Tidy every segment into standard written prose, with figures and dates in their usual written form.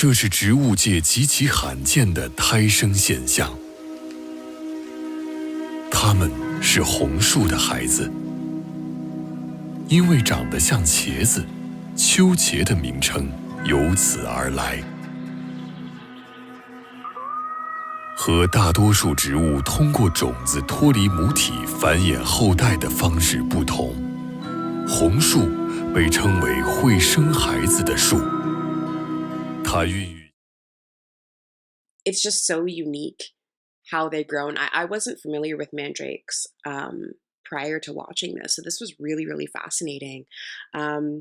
这是植物界极其罕见的胎生现象。它们是红树的孩子，因为长得像茄子，秋茄的名称由此而来。和大多数植物通过种子脱离母体繁衍后代的方式不同，红树被称为会生孩子的树。它孕育。It's just so unique how they've grown. I wasn't familiar with mandrakes prior to watching this, so this was really, really fascinating.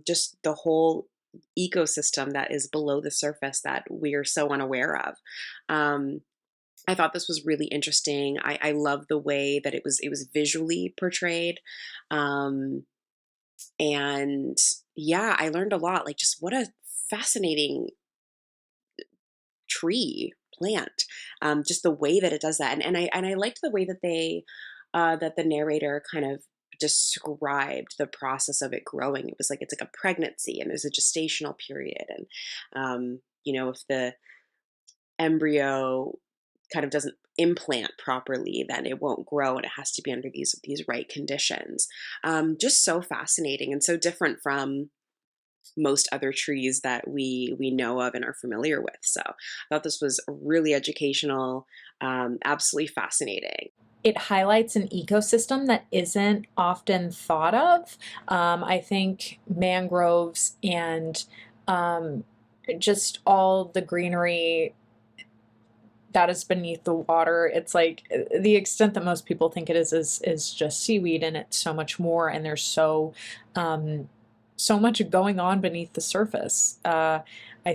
Just the whole ecosystem that is below the surface that we're so unaware of. Um, I thought this was really interesting. I love the way that it was visually portrayed. Um, and yeah, I learned a lot. Like just what a fascinating tree plant, just the way that it does that, and I liked the way that that the narrator kind of described the process of it growing. It was like it's like a pregnancy and there's a gestational period, and if the embryo kind of doesn't implant properly, then it won't grow, and it has to be under these right conditions. Just so fascinating and so different from most other trees that we know of and are familiar with. So I thought this was really educational, absolutely fascinating. It highlights an ecosystem that isn't often thought of. I think mangroves and just all the greenery that is beneath the water. It's like the extent that most people think it is just seaweed, and it's so much more. And there's so much going on beneath the surface. I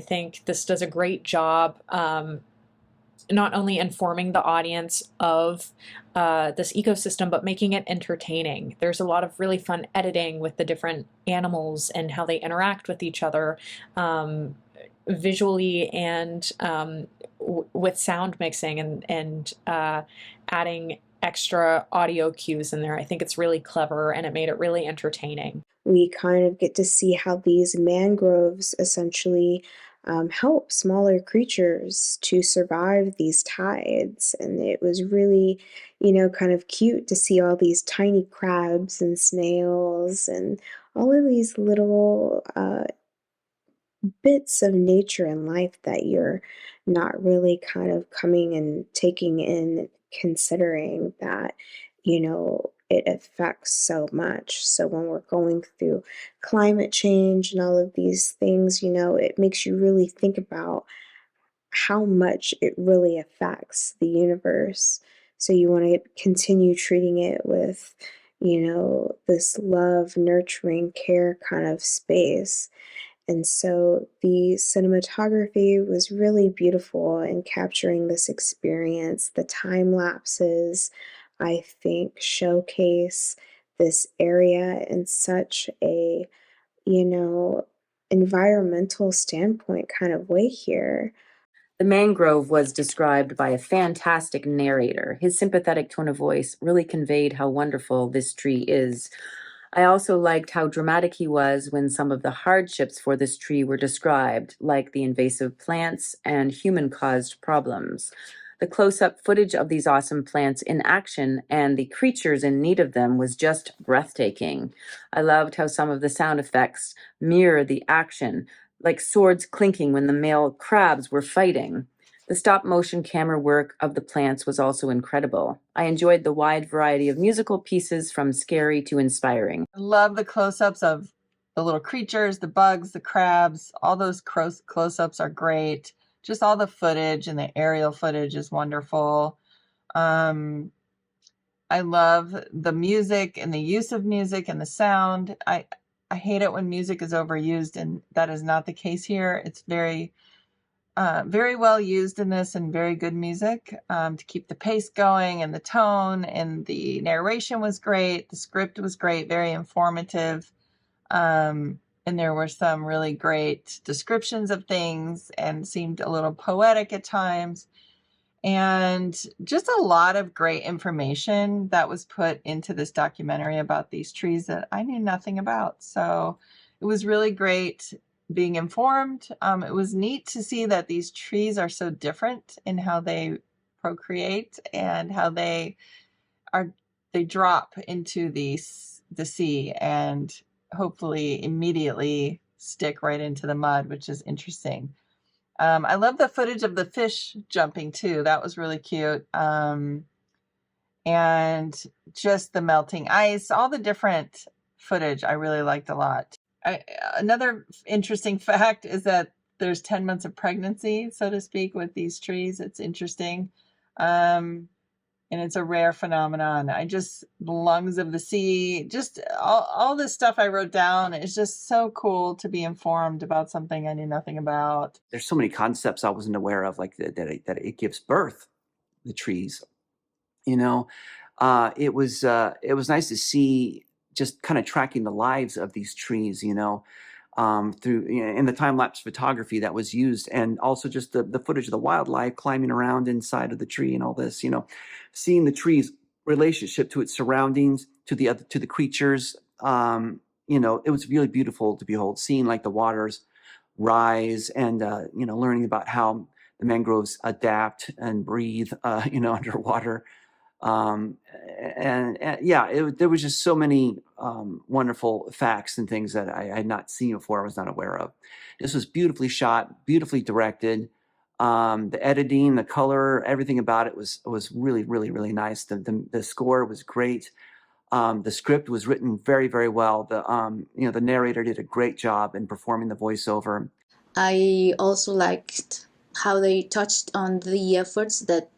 think this does a great job not only informing the audience of this ecosystem, but making it entertaining. There's a lot of really fun editing with the different animals and how they interact with each other visually and with sound mixing and adding extra audio cues in there. I think it's really clever, and it made it really entertaining. We kind of get to see how these mangroves essentially help smaller creatures to survive these tides. And it was really, kind of cute to see all these tiny crabs and snails and all of these little bits of nature and life that you're not really kind of coming and taking in, considering that, it affects so much. So when we're going through climate change and all of these things, it makes you really think about how much it really affects the universe. So you want to continue treating it with, this love, nurturing, care kind of space. And so the cinematography was really beautiful in capturing this experience. The time lapses, I think, showcase this area in such a, you know, environmental standpoint kind of way here. The mangrove was described by a fantastic narrator. His sympathetic tone of voice really conveyed how wonderful this tree is. I also liked how dramatic he was when some of the hardships for this tree were described, like the invasive plants and human-caused problems. The close-up footage of these awesome plants in action and the creatures in need of them was just breathtaking. I loved how some of the sound effects mirror the action, like swords clinking when the male crabs were fighting. The stop-motion camera work of the plants was also incredible. I enjoyed the wide variety of musical pieces from scary to inspiring. I love the close-ups of the little creatures, the bugs, the crabs. All those close-ups are great. Just all the footage and the aerial footage is wonderful. I love the music and the use of music and the sound. I hate it when music is overused, and that is not the case here. It's very well used in this, and very good music to keep the pace going, and the tone, and the narration was great. The script was great, very informative. And there were some really great descriptions of things and seemed a little poetic at times. And just a lot of great information that was put into this documentary about these trees that I knew nothing about. So it was really great being informed. It was neat to see that these trees are so different in how they procreate and how they drop into the sea and hopefully immediately stick right into the mud, which is interesting. I love the footage of the fish jumping too. That was really cute. And just the melting ice, all the different footage I really liked a lot. Another interesting fact is that there's 10 months of pregnancy, so to speak, with these trees. It's interesting. And it's a rare phenomenon. The lungs of the sea, just all this stuff I wrote down. It's just so cool to be informed about something I knew nothing about. There's so many concepts I wasn't aware of, like that it gives birth, the trees. You know, it was nice to see, just kind of tracking the lives of these trees, through, in the time-lapse photography that was used, and also just the footage of the wildlife climbing around inside of the tree and all this, seeing the tree's relationship to its surroundings, to the creatures. It was really beautiful to behold, seeing like the waters rise and, learning about how the mangroves adapt and breathe, underwater. There was just so many wonderful facts and things that I had not seen before, I was not aware of. This was beautifully shot, beautifully directed. The editing, the color, everything about it was really, really, really nice. The score was great. The script was written very, very well. The narrator did a great job in performing the voiceover. I also liked how they touched on the efforts that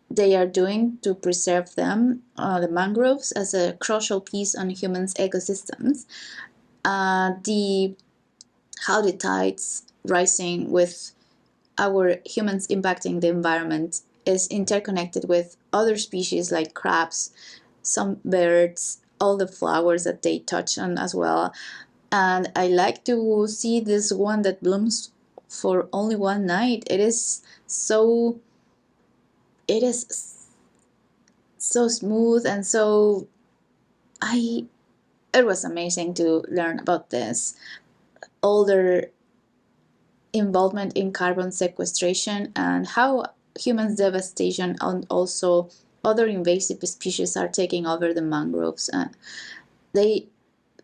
they are doing to preserve them, the mangroves, as a crucial piece on humans' ecosystems. How the tides rising with our humans impacting the environment is interconnected with other species like crabs, some birds, all the flowers that they touch on as well. And I like to see this one that blooms for only one night. It is so smooth, and so it was amazing to learn about this, all their involvement in carbon sequestration and how humans' devastation and also other invasive species are taking over the mangroves. They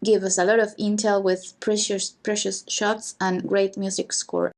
give us a lot of intel with precious shots and great music score.